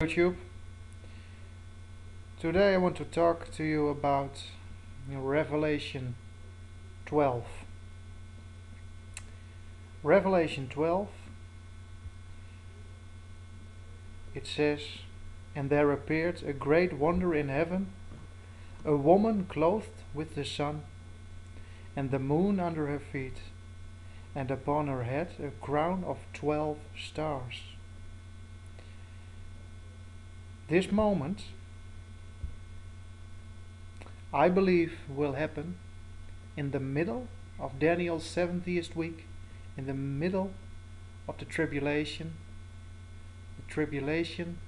YouTube. Today I want to talk to you about Revelation 12. Revelation 12, it says, "And there appeared a great wonder in heaven, a woman clothed with the sun, and the moon under her feet, and upon her head a crown of 12 stars." This moment, I believe, will happen in the middle of Daniel's 70th week, in the middle of the tribulation. The tribulation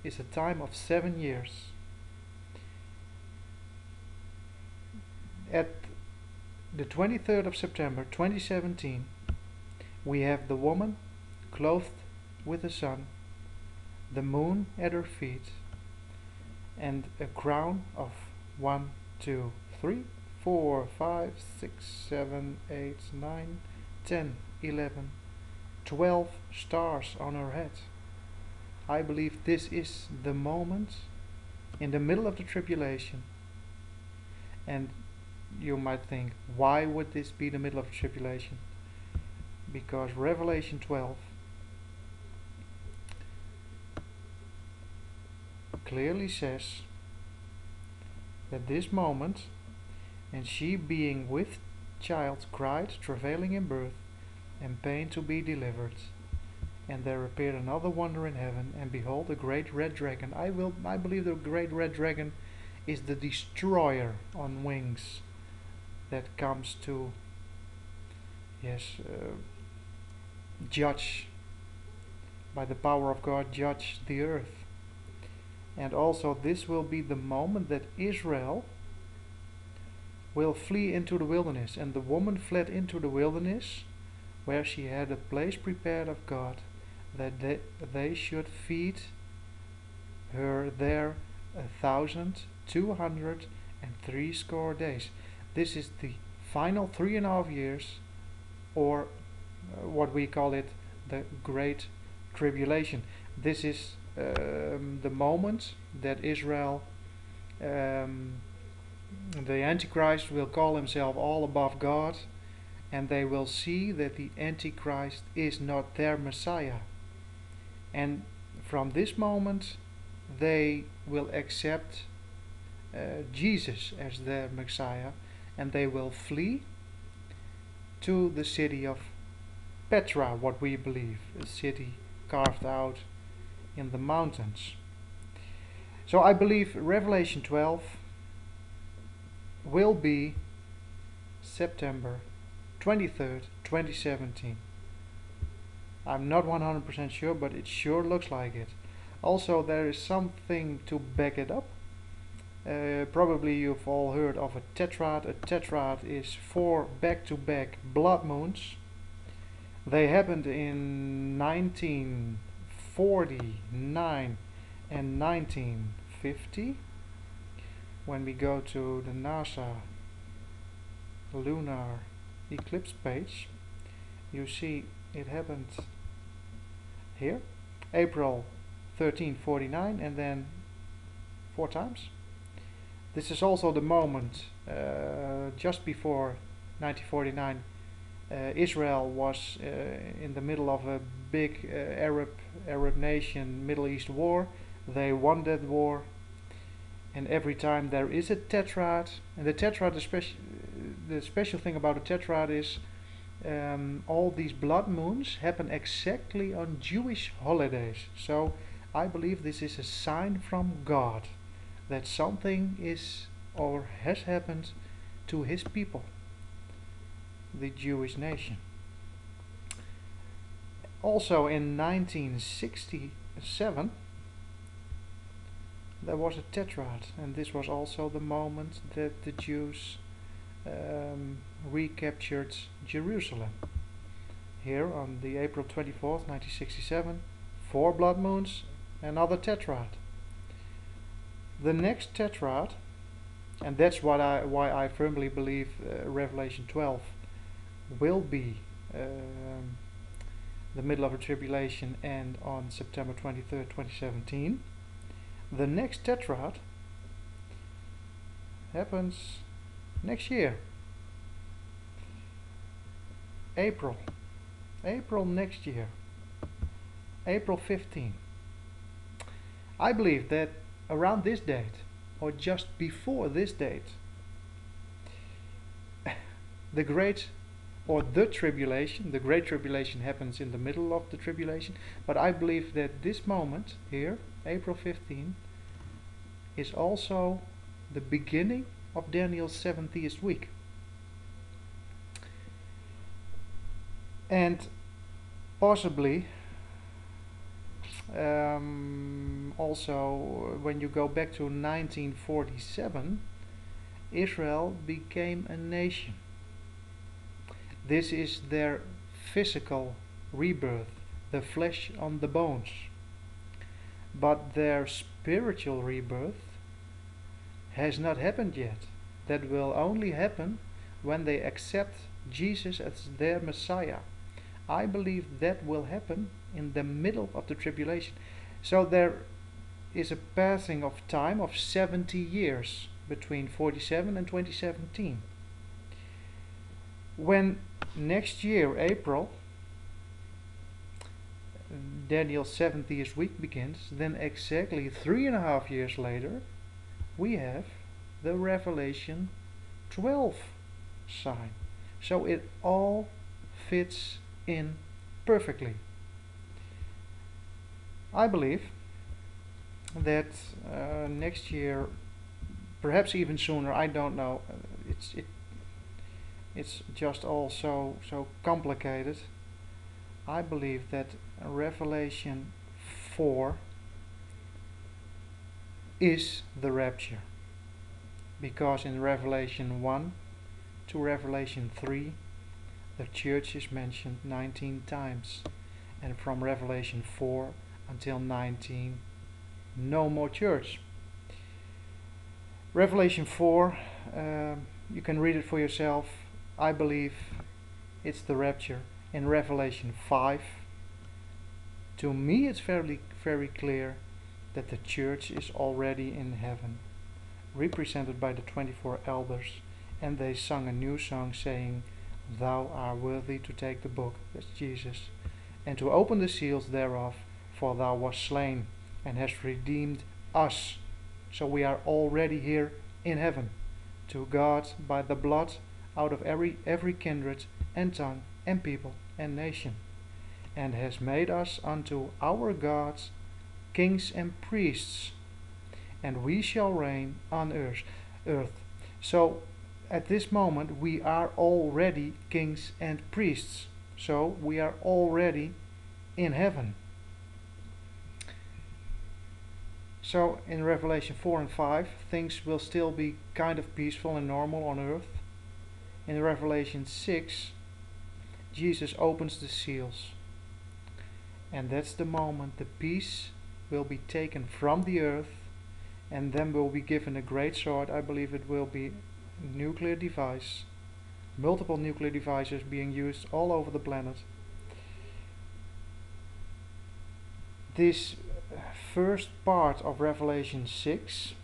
is a time of 7 years. At the 23rd of September 2017, we have the woman clothed with the sun, the moon at her feet, and a crown of 1, 2, 3, 4, 5, 6, 7, 8, 9, 10, 11, 12 stars on her head. I believe this is the moment in the middle of the tribulation. And you might think, why would this be the middle of the tribulation? Because Revelation 12 clearly says that this moment, "And she being with child cried, travailing in birth, and pain to be delivered. And there appeared another wonder in heaven, and behold, a great red dragon." I believe the great red dragon is the destroyer on wings that comes to, judge, by the power of God, judge the earth. And also this will be the moment that Israel will flee into the wilderness. And the woman fled into the wilderness, where she had a place prepared of God, that they should feed her there 1,260 days. This is the final 3.5 years, or what we call it, the Great Tribulation. This is the moment that Israel, the Antichrist, will call himself all above God, and they will see that the Antichrist is not their Messiah. And from this moment they will accept Jesus as their Messiah, and they will flee to the city of Petra, what we believe, a city carved out in the mountains. So I believe Revelation 12 will be September 23rd, 2017. I'm not 100% sure, but it sure looks like it. Also, there is something to back it up. Probably you've all heard of a tetrad. A tetrad is 4 back-to-back blood moons. They happened in 1949 and 1950. When we go to the NASA lunar eclipse page, you see it happened here, April 1349, and then 4 times. This is also the moment just before 1949. Israel was in the middle of a big Arab nation Middle East war. They won that war, and every time there is a tetrad, and the tetrad, the special thing about a tetrad is all these blood moons happen exactly on Jewish holidays. So I believe this is a sign from God that something is or has happened to his people, the Jewish nation. Also in 1967 there was a tetrad, and this was also the moment that the Jews recaptured Jerusalem. Here on the April 24th, 1967, 4 blood moons, another tetrad. The next tetrad, and that's why I firmly believe Revelation 12 will be the middle of a tribulation and on September 23rd, 2017. The next tetrad happens next year, April next year, April 15. I believe that around this date, or just before this date, the great tribulation, the great tribulation happens in the middle of the tribulation, but I believe that this moment here, April 15, is also the beginning of Daniel's 70th week. And possibly also when you go back to 1947, Israel became a nation. This is their physical rebirth, the flesh on the bones. But their spiritual rebirth has not happened yet. That will only happen when they accept Jesus as their Messiah. I believe that will happen in the middle of the tribulation. So there is a passing of time of 70 years between 47 and 2017. When next year, April, Daniel's 70th week begins, then exactly 3.5 years later, we have the Revelation 12 sign. So it all fits in perfectly. I believe that next year, perhaps even sooner, I don't know. It's just all so complicated. I believe that Revelation 4 is the rapture, because in Revelation 1 to Revelation 3 the church is mentioned 19 times, and from Revelation 4 until 19 no more church. Revelation 4, you can read it for yourself. I believe it's the rapture. In Revelation 5, to me it's very clear that the church is already in heaven, represented by the 24 elders, and they sung a new song saying, "Thou art worthy to take the book," that's Jesus, "and to open the seals thereof, for thou wast slain, and hast redeemed us." So we are already here in heaven, to God by the blood, out of every kindred and tongue and people and nation, and has made us unto our gods kings and priests, and we shall reign on earth. So at this moment we are already kings and priests, so we are already in heaven. So in Revelation 4 and 5 things will still be kind of peaceful and normal on earth. In Revelation 6 Jesus opens the seals, and that's the moment the peace will be taken from the earth, and then will be given a great sword. I believe it will be a nuclear device, multiple nuclear devices being used all over the planet. This first part of Revelation 6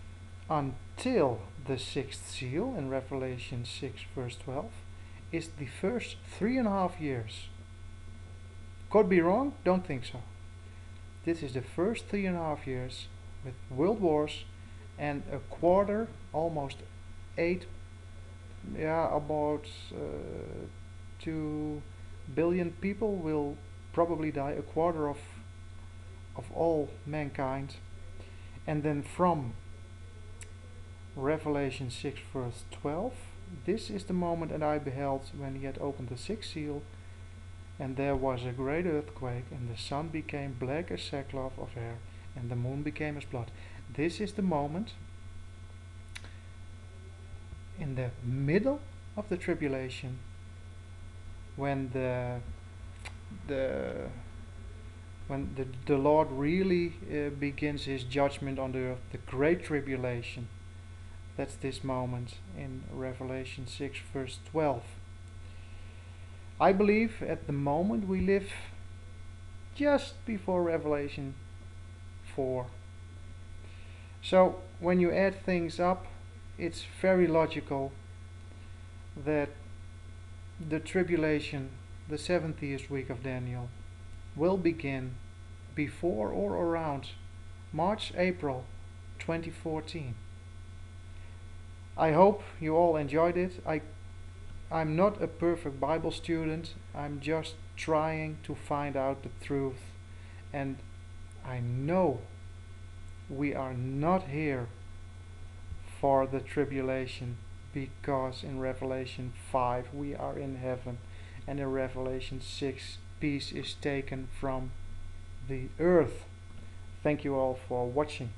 until the sixth seal in Revelation 6 verse 12 is the first 3.5 years. Could be wrong, don't think so. This is the first 3.5 years with world wars, and a quarter, almost 2 billion people will probably die, a quarter of all mankind. And then from Revelation 6 verse 12, this is the moment, and I beheld when he had opened the sixth seal, and there was a great earthquake, and the sun became black as sackcloth of hair, and the moon became as blood. This is the moment in the middle of the tribulation when the Lord really begins his judgment on the earth, the great tribulation. That's this moment in Revelation 6 verse 12. I believe at the moment we live just before Revelation 4. So when you add things up, it's very logical that the tribulation, the 70th week of Daniel, will begin before or around March, April 2014. I hope you all enjoyed it. I'm not a perfect Bible student. I'm just trying to find out the truth. And I know we are not here for the tribulation, because in Revelation 5 we are in heaven, and in Revelation 6 peace is taken from the earth. Thank you all for watching.